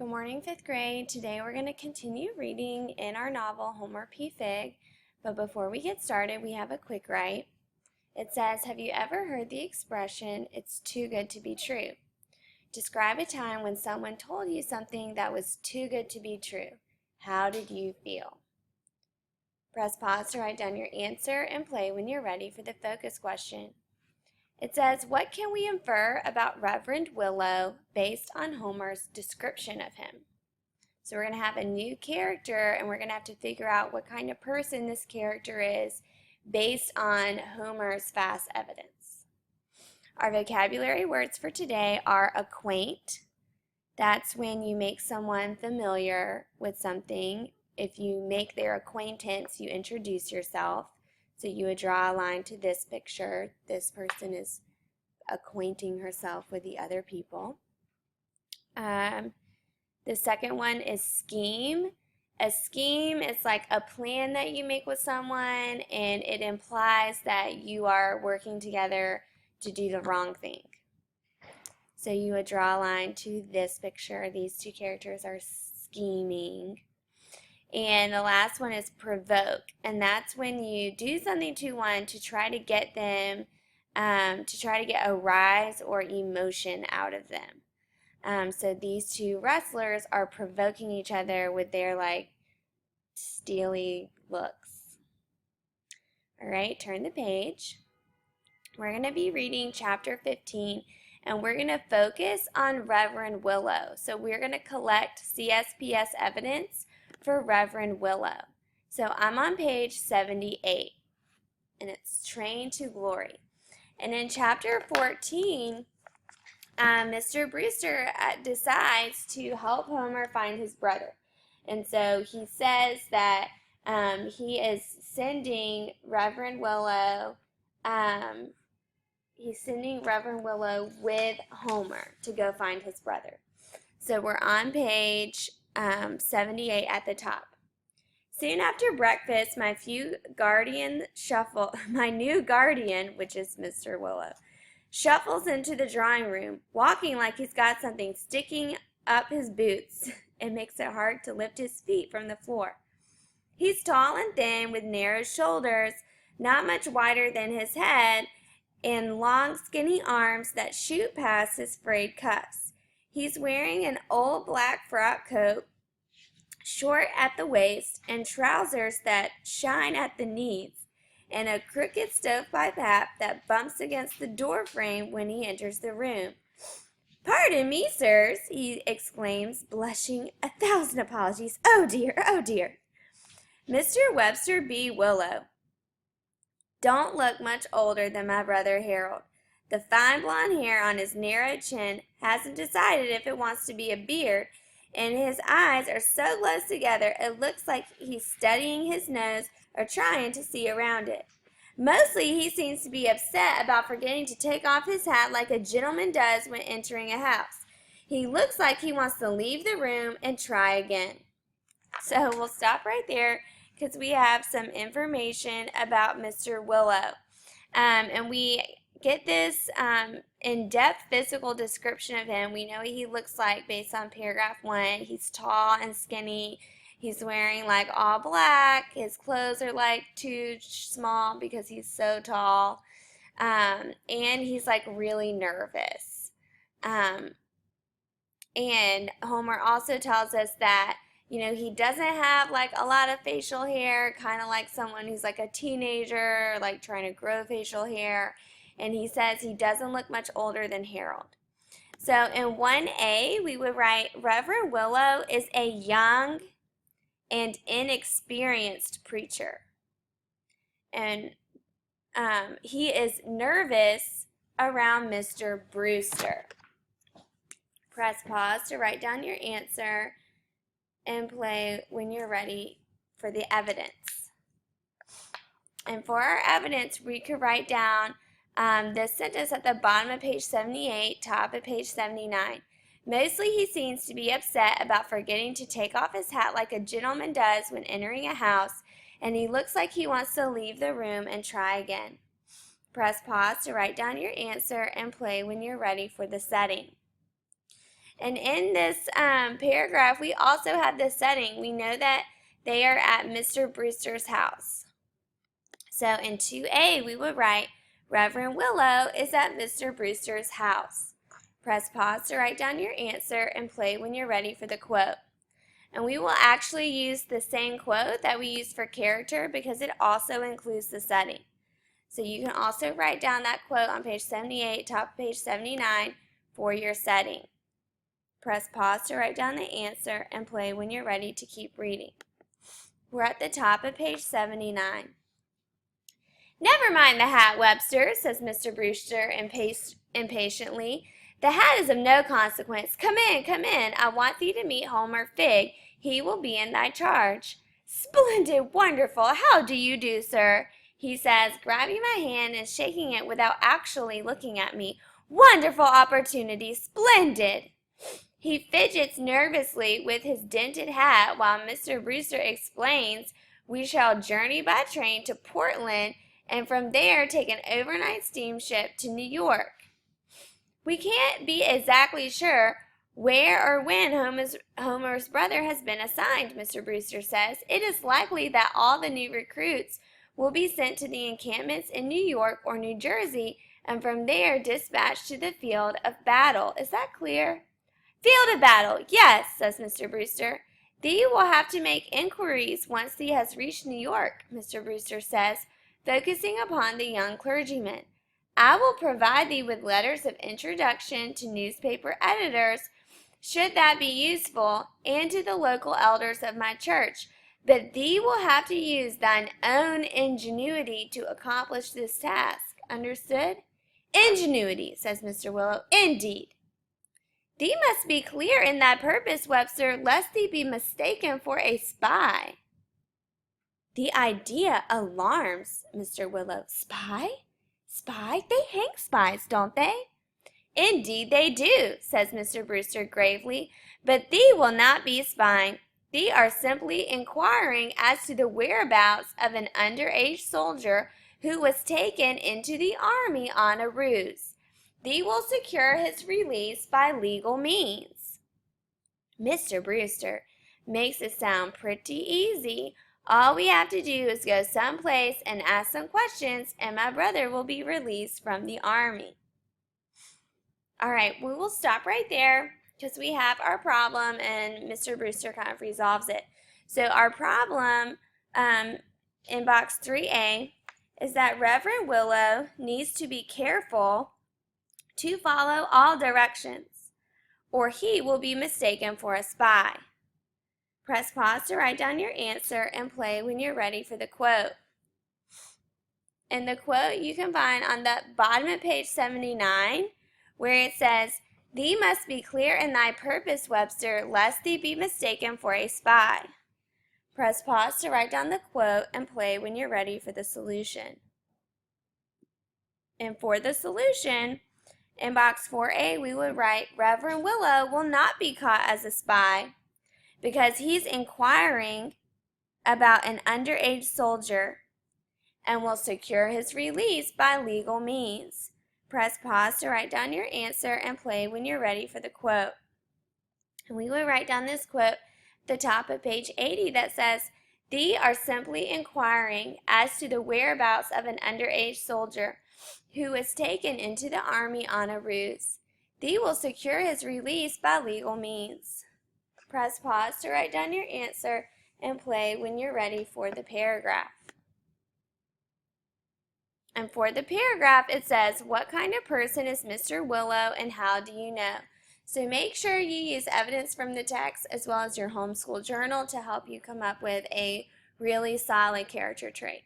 Good morning, 5th grade. Today we're going to continue reading in our novel Homer P. Fig, but before we get started, we have a quick write. It says, have you ever heard the expression, it's too good to be true? Describe a time when someone told you something that was too good to be true. How did you feel? Press pause to write down your answer and play when you're ready for the focus question. It says, what can we infer about Reverend Willow based on Homer's description of him? So we're going to have a new character, and we're going to have to figure out what kind of person this character is based on Homer's past evidence. Our vocabulary words for today are acquaint. That's when you make someone familiar with something. If you make their acquaintance, you introduce yourself. So you would draw a line to this picture. This person is acquainting herself with the other people. The second one is scheme. A scheme is like a plan that you make with someone, and it implies that you are working together to do the wrong thing. So you would draw a line to this picture. These two characters are scheming. And the last one is provoke, and that's when you do something to one to try to get them, to try to get a rise or emotion out of them. So these two wrestlers are provoking each other with their steely looks. All right, turn the page. We're going to be reading chapter 15, and we're going to focus on Reverend Willow. So we're going to collect CSPS evidence for Reverend Willow. So I'm on page 78, and it's Train to Glory. And in chapter 14, Mr. Brewster decides to help Homer find his brother. And so he says that he is sending Reverend Willow, with Homer to go find his brother. So we're on page 78 at the top. Soon after breakfast, my new guardian, which is Mr. Willow, shuffles into the drawing room, walking like he's got something sticking up his boots. It makes it hard to lift his feet from the floor. He's tall and thin with narrow shoulders, not much wider than his head, and long skinny arms that shoot past his frayed cuffs. He's wearing an old black frock coat, short at the waist, and trousers that shine at the knees, and a crooked stovepipe hat that bumps against the door frame when he enters the room. "Pardon me, sirs," he exclaims, blushing. "1,000 apologies. Oh dear, oh dear." "Mr. Webster B. Willow. Don't look much older than my brother Harold. The fine blonde hair on his narrow chin hasn't decided if it wants to be a beard, and his eyes are so close together it looks like he's studying his nose or trying to see around it. Mostly he seems to be upset about forgetting to take off his hat like a gentleman does when entering a house. He looks like he wants to leave the room and try again." So we'll stop right there because we have some information about Mr. Willow. And we get this in-depth physical description of him. We know what he looks like based on paragraph 1. He's tall and skinny. He's wearing all black. His clothes are too small because he's so tall. And he's really nervous. And Homer also tells us that he doesn't have a lot of facial hair, kind of like someone who's a teenager, trying to grow facial hair. And he says he doesn't look much older than Harold. So in 1A, we would write, Reverend Willow is a young and inexperienced preacher. And he is nervous around Mr. Brewster. Press pause to write down your answer and play when you're ready for the evidence. And for our evidence, we could write down this sentence at the bottom of page 78, top of page 79. Mostly he seems to be upset about forgetting to take off his hat like a gentleman does when entering a house, and he looks like he wants to leave the room and try again. Press pause to write down your answer and play when you're ready for the setting. And in this paragraph, we also have the setting. We know that they are at Mr. Brewster's house. So in 2A, we would write, Reverend Willow is at Mr. Brewster's house. Press pause to write down your answer and play when you're ready for the quote. And we will actually use the same quote that we used for character because it also includes the setting. So you can also write down that quote on page 78, top of page 79 for your setting. Press pause to write down the answer and play when you're ready to keep reading. We're at the top of page 79. Never mind the hat, Webster, says Mr. Brewster impatiently. The hat is of no consequence. Come in, come in. I want thee to meet Homer Figg. He will be in thy charge. Splendid, wonderful. How do you do, sir? He says, grabbing my hand and shaking it without actually looking at me. Wonderful opportunity, splendid. He fidgets nervously with his dented hat while Mr. Brewster explains, we shall journey by train to Portland and from there take an overnight steamship to New York. We can't be exactly sure where or when Homer's brother has been assigned, Mr. Brewster says. It is likely that all the new recruits will be sent to the encampments in New York or New Jersey and from there dispatched to the field of battle. Is that clear? Field of battle, yes, says Mr. Brewster. Thee will have to make inquiries once thee has reached New York, Mr. Brewster says, focusing upon the young clergyman. I will provide thee with letters of introduction to newspaper editors, should that be useful, and to the local elders of my church. But thee will have to use thine own ingenuity to accomplish this task. Understood? Ingenuity, says Mr. Willow. Indeed. Thee must be clear in thy purpose, Webster, lest thee be mistaken for a spy. The idea alarms Mr. Willow. Spy? Spy? They hang spies, don't they? Indeed they do, says Mr. Brewster gravely, but thee will not be spying. Thee are simply inquiring as to the whereabouts of an underage soldier who was taken into the army on a ruse. Thee will secure his release by legal means. Mr. Brewster makes it sound pretty easy. All we have to do is go someplace and ask some questions, and my brother will be released from the army. All right, we will stop right there because we have our problem, and Mr. Brewster kind of resolves it. So our problem in box 3A is that Reverend Willow needs to be careful to follow all directions, or he will be mistaken for a spy. Press pause to write down your answer and play when you're ready for the quote. And the quote you can find on the bottom of page 79, where it says, Thee must be clear in thy purpose, Webster, lest thee be mistaken for a spy. Press pause to write down the quote and play when you're ready for the solution. And for the solution, in box 4A, we would write, Reverend Willow will not be caught as a spy because he's inquiring about an underage soldier and will secure his release by legal means. Press pause to write down your answer and play when you're ready for the quote. And we would write down this quote at the top of page 80 that says, Thee are simply inquiring as to the whereabouts of an underage soldier who was taken into the army on a ruse. Thee will secure his release by legal means. Press pause to write down your answer and play when you're ready for the paragraph. And for the paragraph, it says, what kind of person is Mr. Willow and how do you know? So make sure you use evidence from the text as well as your homeschool journal to help you come up with a really solid character trait.